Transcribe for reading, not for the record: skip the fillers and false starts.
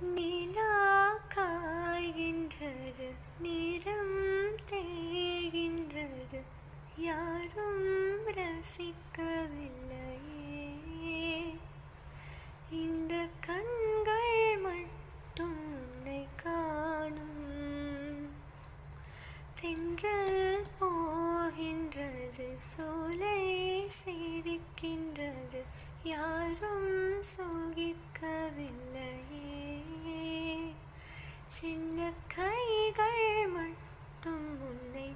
நிலா காய்கின்றது, நிறம் தேய்கின்றது, யாரும் ரசிக்கவில்லையே. இந்த கண்கள் மட்டும் உன்னை காணும். தென்றல் போகின்றது, சோலை சிரிக்கின்றது, யாரும் சோகிக்கவில்லையே. சின்ன கைகள் மட்டும் உன்னை